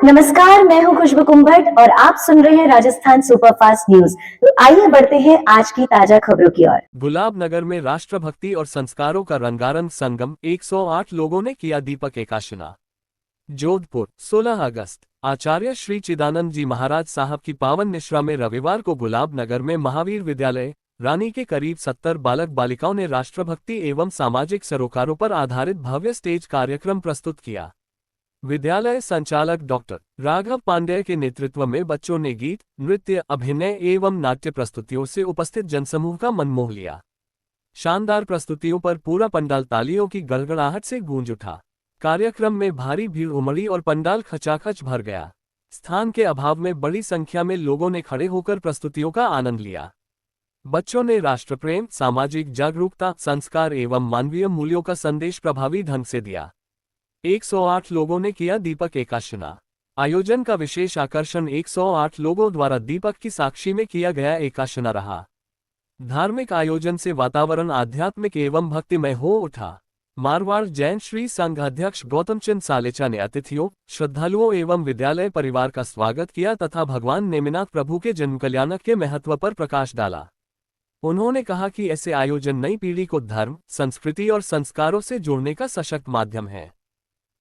नमस्कार, मैं हूं खुशबू कुंभट और आप सुन रहे हैं राजस्थान सुपरफास्ट न्यूज। तो आइए बढ़ते हैं आज की ताजा खबरों की ओर। गुलाबनगर में राष्ट्रभक्ति और संस्कारों का रंगारंग संगम, 108 लोगों ने किया दीपक एकादशी। जोधपुर 16 अगस्त। आचार्य श्री चिदानंद जी महाराज साहब की पावन निश्रा में रविवार को गुलाबनगर में महावीर विद्यालय रानी के करीब 70 बालक बालिकाओं ने राष्ट्रभक्ति एवं सामाजिक सरोकारों पर आधारित भव्य स्टेज कार्यक्रम प्रस्तुत किया। विद्यालय संचालक डॉक्टर राघव पांडेय के नेतृत्व में बच्चों ने गीत, नृत्य, अभिनय एवं नाट्य प्रस्तुतियों से उपस्थित जनसमूह का मन मोह लिया। शानदार प्रस्तुतियों पर पूरा पंडाल तालियों की गड़गड़ाहट से गूंज उठा। कार्यक्रम में भारी भीड़ उमड़ी और पंडाल खचाखच भर गया। स्थान के अभाव में बड़ी संख्या में लोगों ने खड़े होकर प्रस्तुतियों का आनंद लिया। बच्चों ने राष्ट्रप्रेम, सामाजिक जागरूकता, संस्कार एवं मानवीय मूल्यों का संदेश प्रभावी ढंग से दिया। 108 लोगों ने किया दीपक एकादशी। आयोजन का विशेष आकर्षण 108 लोगों द्वारा दीपक की साक्षी में किया गया एकादशी रहा। धार्मिक आयोजन से वातावरण आध्यात्मिक एवं भक्तिमय हो उठा। मारवाड़ जैन श्री संघ अध्यक्ष गौतम चंद सालेचा ने अतिथियों, श्रद्धालुओं एवं विद्यालय परिवार का स्वागत किया तथा भगवान नेमिनाथ प्रभु के जन्म कल्याण के महत्व पर प्रकाश डाला। उन्होंने कहा कि ऐसे आयोजन नई पीढ़ी को धर्म, संस्कृति और संस्कारों से जोड़ने का सशक्त माध्यम है।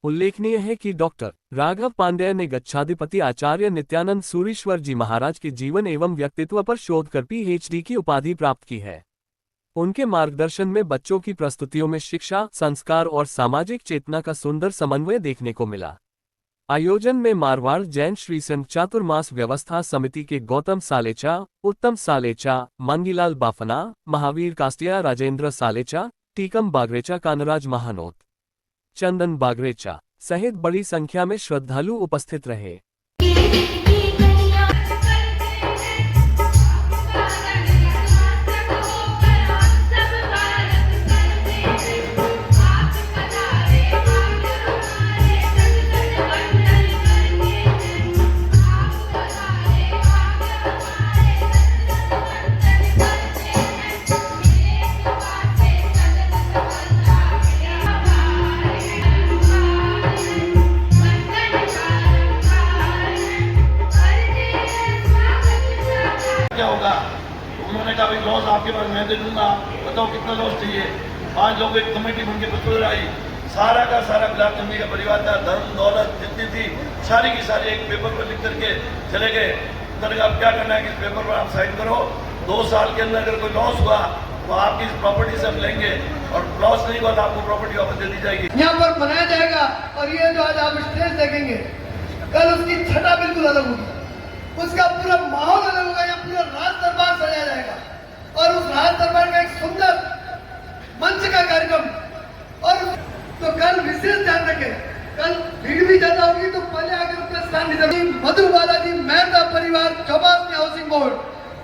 उल्लेखनीय है कि डॉक्टर राघव पांडेय ने गच्छाधिपति आचार्य नित्यानंद सूरीश्वर जी महाराज के जीवन एवं व्यक्तित्व पर शोध कर PhD की उपाधि प्राप्त की है। उनके मार्गदर्शन में बच्चों की प्रस्तुतियों में शिक्षा, संस्कार और सामाजिक चेतना का सुंदर समन्वय देखने को मिला। आयोजन में मारवाड़ जैन श्री संघ चातुर्मास व्यवस्था समिति के गौतम सालेचा, उत्तम सालेचा, मंगीलाल बाफना, महावीर कास्टिया, राजेंद्र सालेचा, टीकम बागरेचा, कानराज महानोत, चंदन बागरेचा सहित बड़ी संख्या में श्रद्धालु उपस्थित रहे। क्या होगा? उन्होंने कहा भाई लॉस आपके पास मैं दे दूंगा, बताओ कितना लॉस चाहिए। 5 लोगों की कमेटी बन के बतौर आई। सारा का सारा गुलाब नबी का परिवार था, धर्म दौलत जितनी थी सारी की सारी एक पेपर पर लिख करके चले गए। उन्होंने कहा अब क्या करना है कि इस पेपर पर आप साइन करो, 2 साल के अंदर अगर कोई लॉस हुआ तो आपकी इस प्रॉपर्टी से हम लेंगे और लॉस नहीं हुआ तो आपको प्रॉपर्टी वापस दे दी जाएगी। यहाँ पर बनाया जाएगा और ये जो आज आप स्टेज देखेंगे कल उसकी छटा बिल्कुल अलग होगी, उसका पूरा माहौल अलग होगा। यहाँ पूरा राज दरबार सजाया जाएगा और उस राज दरबार का एक सुंदर मंच का कार्यक्रम। और तो कल विशेष ध्यान रखें, कल भीड़ भी ज्यादा होगी तो पहले आकर अपना स्थान रिजर्व। मधु बालाजी मेहता परिवार चौबासी हाउसिंग बोर्ड,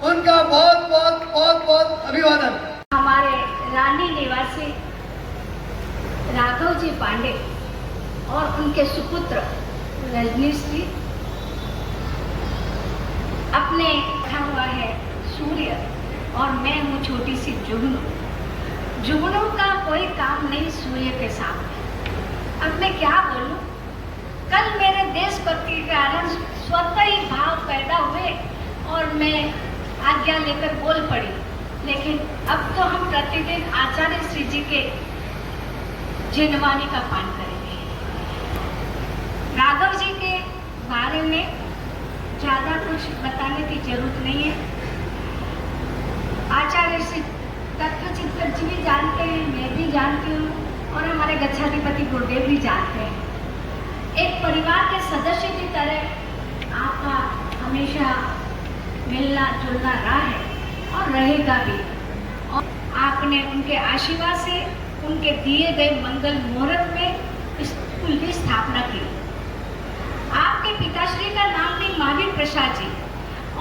उनका बहुत बहुत बहुत बहुत अभिवादन। हमारे रानी निवासी राघव जी पांडे और उनके सुपुत्र रजनीश जी अपने रखा हुआ है सूर्य और मैं हूँ छोटी सी जुगनू। जुगनू का कोई काम नहीं सूर्य के सामने। अब मैं क्या बोलूं? कल मेरे देशभक्ति के कारण स्वतः ही भाव पैदा हुए और मैं आज्ञा लेकर बोल पड़ी। लेकिन अब तो हम प्रतिदिन आचार्य श्री जी के जिनवानी का पान करेंगे। राघव जी के बारे में ज्यादा कुछ बताने की जरूरत नहीं है। आचार्य श्री तत्वचिंतक जी भी जानते हैं, मैं भी जानती हूँ और हमारे गच्छाधिपति गुरुदेव भी जानते हैं। एक परिवार के सदस्य की तरह आपका हमेशा मिलना जुलना रहा है और रहेगा भी। और आपने उनके आशीर्वाद से उनके दिए गए मंगल मुहूर्त में स्कूल की स्थापना की। आपके पिताश्री का नाम भी महावीर प्रसाद जी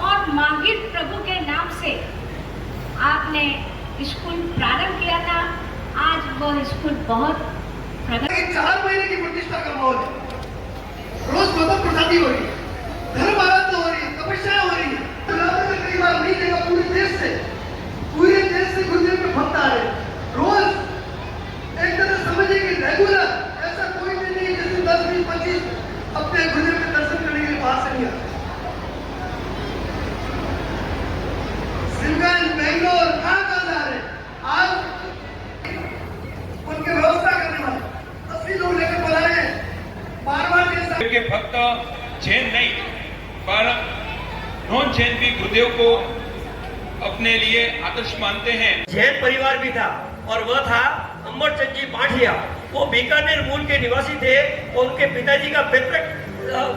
और महावीर प्रभु के नाम से आपने स्कूल प्रारंभ किया था। आज वह स्कूल बहुत 4 महीने की प्रतिष्ठा का माहौल है। रोज गौतम प्रसादी हो रही है, धर्म आराधना हो रही है, तपस्या हो रही है। कई बार नहीं देगा पूरे देश से गुरुदेव में भक्त आ रहे। रोज एक तरह समझिए कि रेगुलर ऐसा कोई भी नहीं जैसे 10, 20, 25 अपने गुरुदेव के दर्शन करने मनोज जैन भी गुरुदेव को अपने लिए आदर्श मानते हैं। जैन परिवार भी था और वह था अमरचंद जी बाठिया। वो बीकानेर मूल के निवासी थे और उनके पिताजी का पैतृक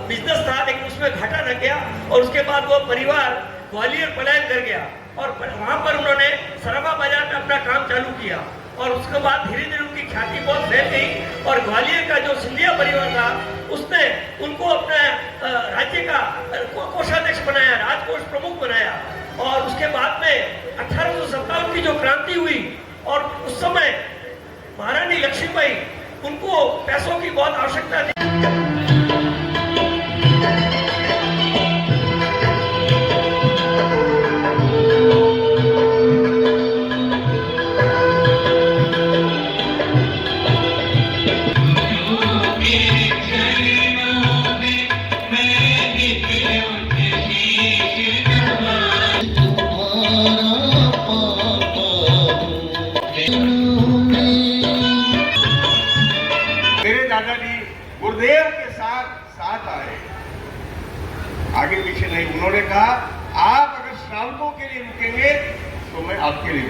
बिजनेस था, लेकिन उसमें घाटा लग गया और उसके बाद वो परिवार ग्वालियर पलायन कर गया और वहां पर उन्होंने सराफा बाजार में अपना काम चालू किया और उसके बाद धीरे धीरे उनकी ख्याति बहुत फैल गई और ग्वालियर का जो सिंधिया परिवार था उसने उनको अपना राज्य का कोषाध्यक्ष बनाया, राजकोष प्रमुख बनाया और उसके बाद में 1857 की जो क्रांति हुई और उस समय महारानी लक्ष्मीबाई उनको पैसों की बहुत आवश्यकता थी। मेरे दादाजी गुरुदेव के साथ आए, आगे पीछे नहीं। उन्होंने कहा आप अगर श्रावकों के लिए रुकेंगे तो मैं आपके लिए